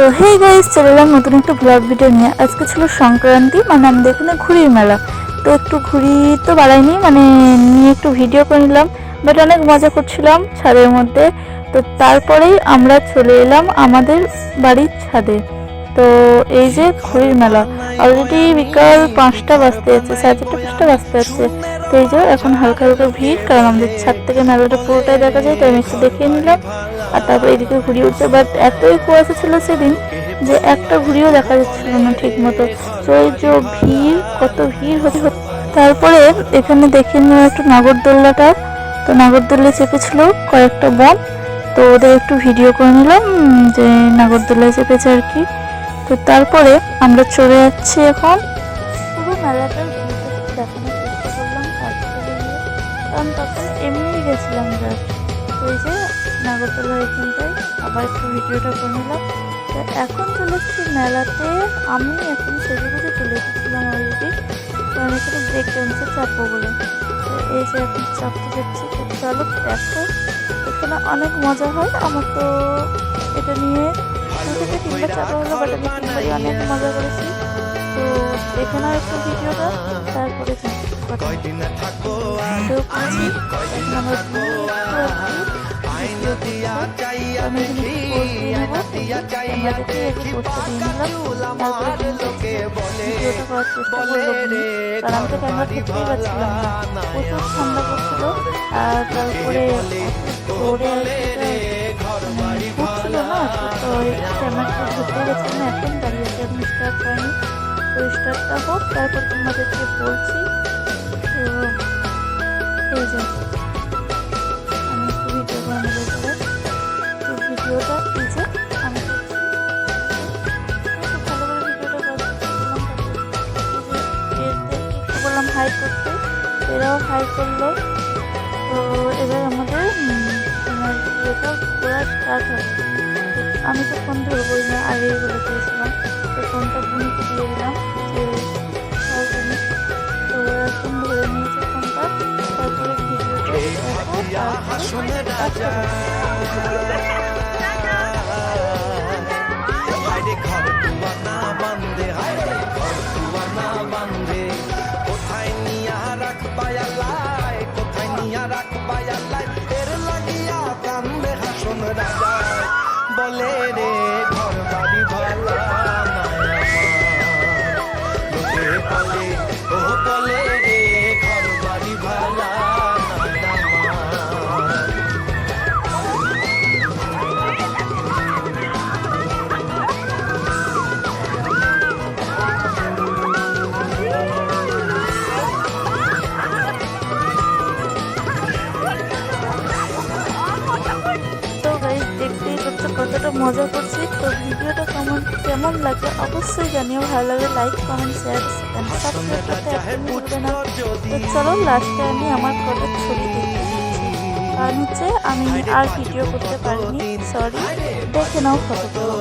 তো hey guys, চলে এলাম নতুন একটা ব্লগ ভিডিও নিয়ে। আজকে ছিল সংক্রান্তি, মানে আমাদের এখানে ঘুড়ির মেলা। তো একটু ঘুড়ি তো বাড়াইনি, মানে নিয়ে একটু ভিডিও করে নিলাম, বাট অনেক মজা করছিলাম ছাদের মধ্যে। তো তারপরেই আমরা চলে এলাম আমাদের বাড়ির ছাদে। তো এই যে ঘুড়ির মেলা, অলরেডি বিকাল 5টা বাজতে যাচ্ছে, 4:30-5টা বাজতে যাচ্ছে। তো এই যে এখন হালকা হালকা ভিড়, কারণ আমাদের ছাদ থেকে মেলাটা পুরোটাই দেখা যায়, তাই আমি একটু দেখিয়ে নিলাম। আর তারপর এদিকে ঘুড়ি উঠছে, বাট এতই কুয়াশা ছিল সেদিন যে একটা ঘুড়িও দেখা যাচ্ছিল না ঠিক মতো। তো এই যে ভিড়, কত ভিড় হতে। তারপরে এখানে দেখে নিলাম একটু নাগরদোল্লাটা। তো নাগরদোল্লায় চেপেছিল কয়েকটা বোন, তো ওদের একটু ভিডিও করে নিলাম যে নাগরদোল্লায় চেপেছে আর কি। তো তারপরে আমরা চলে যাচ্ছি এখন পুরো মেলাটার ভিডিও দেখানোর চেষ্টা করলাম কাজ করে গিয়ে, কারণ তখন এমনিই গেছিলাম জাস্ট। তো এই যে নাগরদোলার এখানটায় আবার একটু ভিডিওটা করে নিলাম। তো এখন চলে এসেছি মেলাতে। আমি এখন সেজেগুজে চলে এসেছিলাম অলরেডি, কারণ এখানে ব্রেক ড্যান্সে চাপবো বলে। তো এই যে এখন চাপতে যাচ্ছি। তো চলো দেখো, এখানে অনেক মজা হয়। আমার তো এটা নিয়ে 2 থেকে 3বার চাপা হলো, বাট আমি 3বারই অনেক মজা করেছি। তো দেখে নাও একটু ভিডিওটা, তারপরে প্রচুর ঠান্ডা পড়ছিল, আর তারপরে ঘুরছিল না, তো ক্যামেরাটা ধরতে গেছিল না। এখন দাঁড়িয়ে আছে, এখন স্টার্ট হয়নি। তো স্টার্টটা হোক, তারপর তোমাদেরকে বলছি। তো এই যে আমি একটু ভিডিও বানাবো বলে, তো ভিডিওটা এই যে আমি করছি। ভালো করে ভিডিওটা একটু বললাম হাই করতে, এরাও হাই করলো। তো এবার আমাদের ভিডিওটা ঘোরা স্টার্ট হয়। আমি তো ফোন ধরবোই না, আগেই বলে দিয়েছিলাম। তো ফোনটা বোনকে দিয়ে দিলাম যে তো এখন ধরে নিয়েছে ফোনটা। তারপরে ভিডিওটা কোথায় নিয়া রাখবায়ালায়, কোথায় নিয়া রাখবায়ালায়, এর লাগিয়া কান্দে হাসন রাজায়। বলে রে ঘর বাড়ি ভালা লোকে বলে, ও বলে রে ঘর বাড়ি ভালা কতটা মজা করছি। তো ভিডিওটা কেমন লাগে অবশ্যই জানিও। ভালো লাগে like, comment, share and subscribe করতে একদমই ভুলবে না। তো চলো লাস্টে আমি আমার কটা ছবি দেখতে দিচ্ছি, কারণ হচ্ছে আমি আর ভিডিও করতে পারিনি, সরি। দেখে নাও ফটোগুলো।